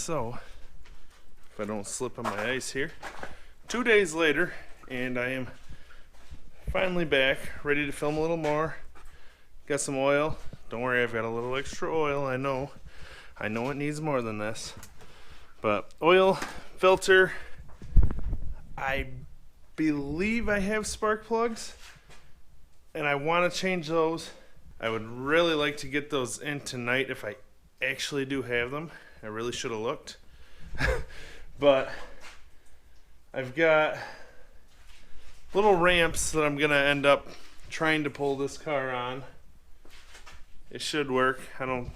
so if I don't slip on my ice here, 2 days later, and I am finally back, ready to film a little more. Got some oil. Don't worry, I've got a little extra oil. I know it needs more than this. But oil, filter, I believe I have spark plugs, and I want to change those. I would really like to get those in tonight if I actually do have them. I really should have looked. But I've got little ramps that I'm gonna end up trying to pull this car on. It should work. I don't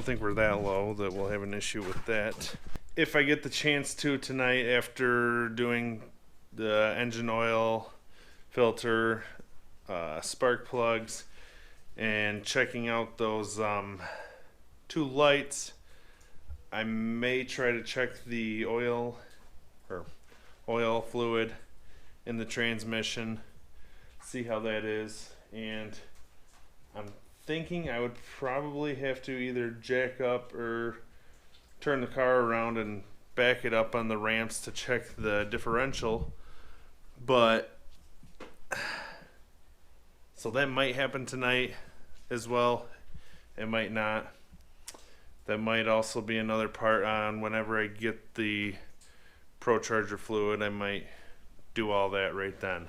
think we're that low that we'll have an issue with that. If I get the chance to tonight after doing the engine oil, filter, spark plugs, and checking out those 2 lights, I may try to check the oil fluid in the transmission, see how that is, and I'm thinking I would probably have to either jack up or turn the car around and back it up on the ramps to check the differential. But so that might happen tonight as well. It might not. That might also be another part on whenever I get the Procharger fluid. I might do all that right then.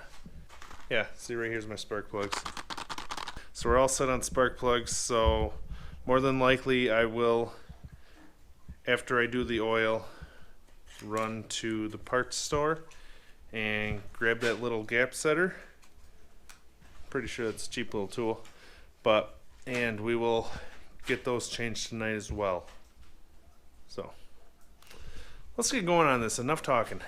Yeah, see right here's my spark plugs. So we're all set on spark plugs, so more than likely I will, after I do the oil, run to the parts store and grab that little gap setter. Pretty sure it's a cheap little tool, and we will get those changed tonight as well. So let's get going on this. Enough talking.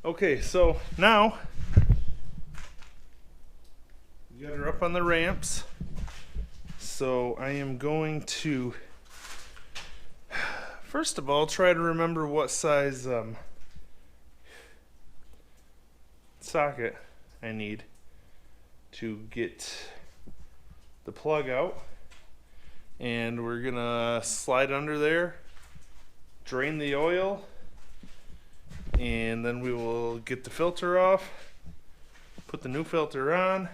Okay, so now we got her up on the ramps. So I am going to, first of all, try to remember what size socket I need to get the plug out. And we're gonna slide under there, drain the oil, and then we will get the filter off, put the new filter on,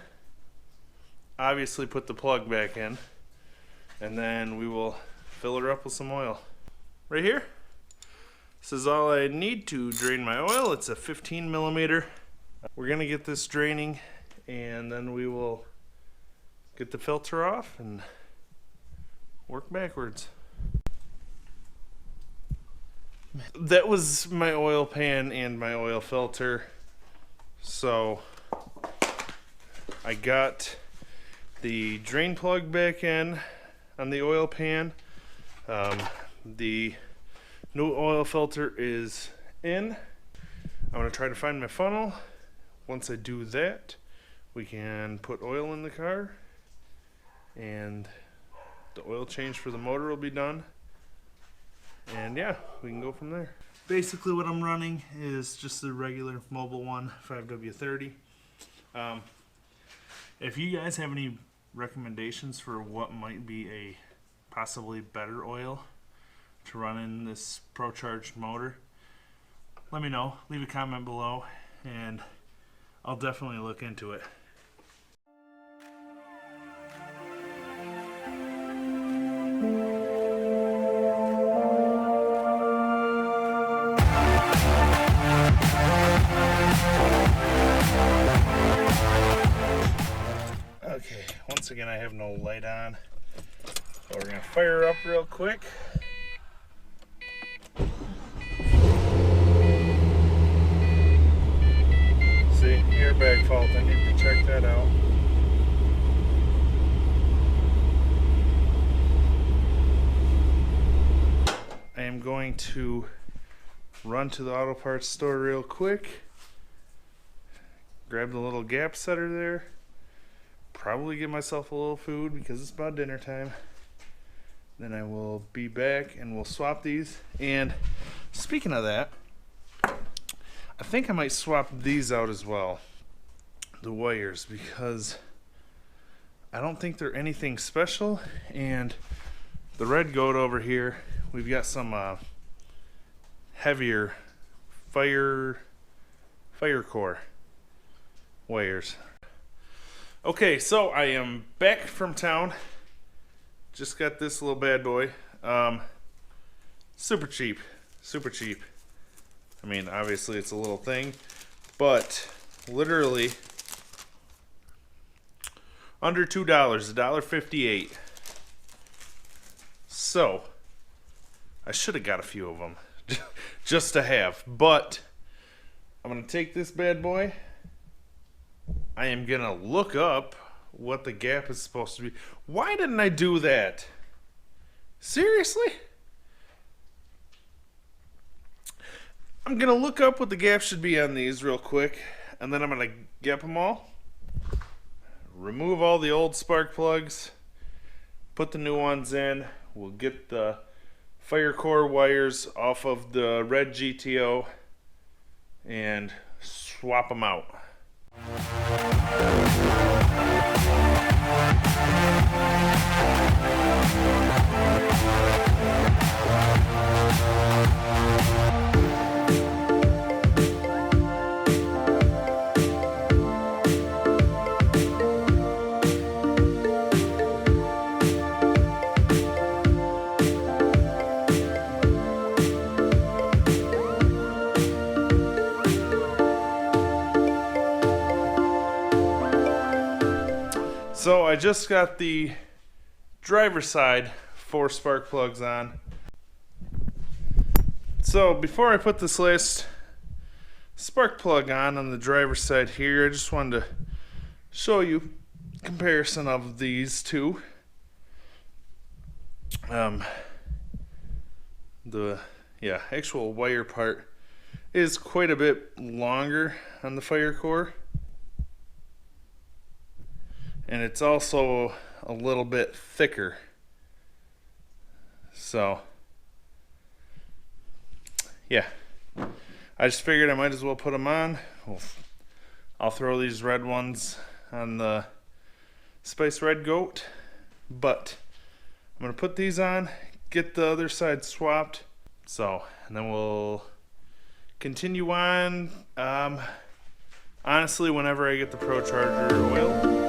obviously put the plug back in, and then we will fill her up with some oil. Right here, this is all I need to drain my oil. It's a 15 millimeter. We're gonna get this draining, and then we will get the filter off and work backwards. That was my oil pan and my oil filter. So I got the drain plug back in on the oil pan. The new oil filter is in. I'm going to try to find my funnel. Once I do that, we can put oil in the car, and the oil change for the motor will be done. And yeah, we can go from there. Basically what I'm running is just the regular Mobil 1 5W30. If you guys have any recommendations for what might be a possibly better oil to run in this Procharged motor, let me know. Leave a comment below and I'll definitely look into it. Okay, once again I have no light on, so we're going to fire her up real quick. See, airbag fault, I need to check that out. I am going to run to the auto parts store real quick, grab the little gap setter there. Probably get myself a little food because it's about dinner time. Then I will be back and we'll swap these. And speaking of that, I think I might swap these out as well, the wires, because I don't think they're anything special. And the red goat over here, we've got some heavier fire core wires. Okay, so I am back from town. Just got this little bad boy. Super cheap. I mean, obviously it's a little thing, but literally under $2, $1.58. So I should have got a few of them just to have, but I'm gonna take this bad boy. I am gonna look up what the gap is supposed to be. Why didn't I do that? Seriously? I'm gonna look up what the gap should be on these real quick, and then I'm gonna gap them all, remove all the old spark plugs, put the new ones in. We'll get the fire core wires off of the red GTO and swap them out. So I just got the driver's side 4 spark plugs on. So before I put this last spark plug on the driver's side here, I just wanted to show you a comparison of these two. The actual wire part is quite a bit longer on the fire core. And it's also a little bit thicker. So, yeah. I just figured I might as well put them on. I'll throw these red ones on the Spice Red Goat. But I'm going to put these on, get the other side swapped. So, and then we'll continue on. Honestly, whenever I get the Procharged oil.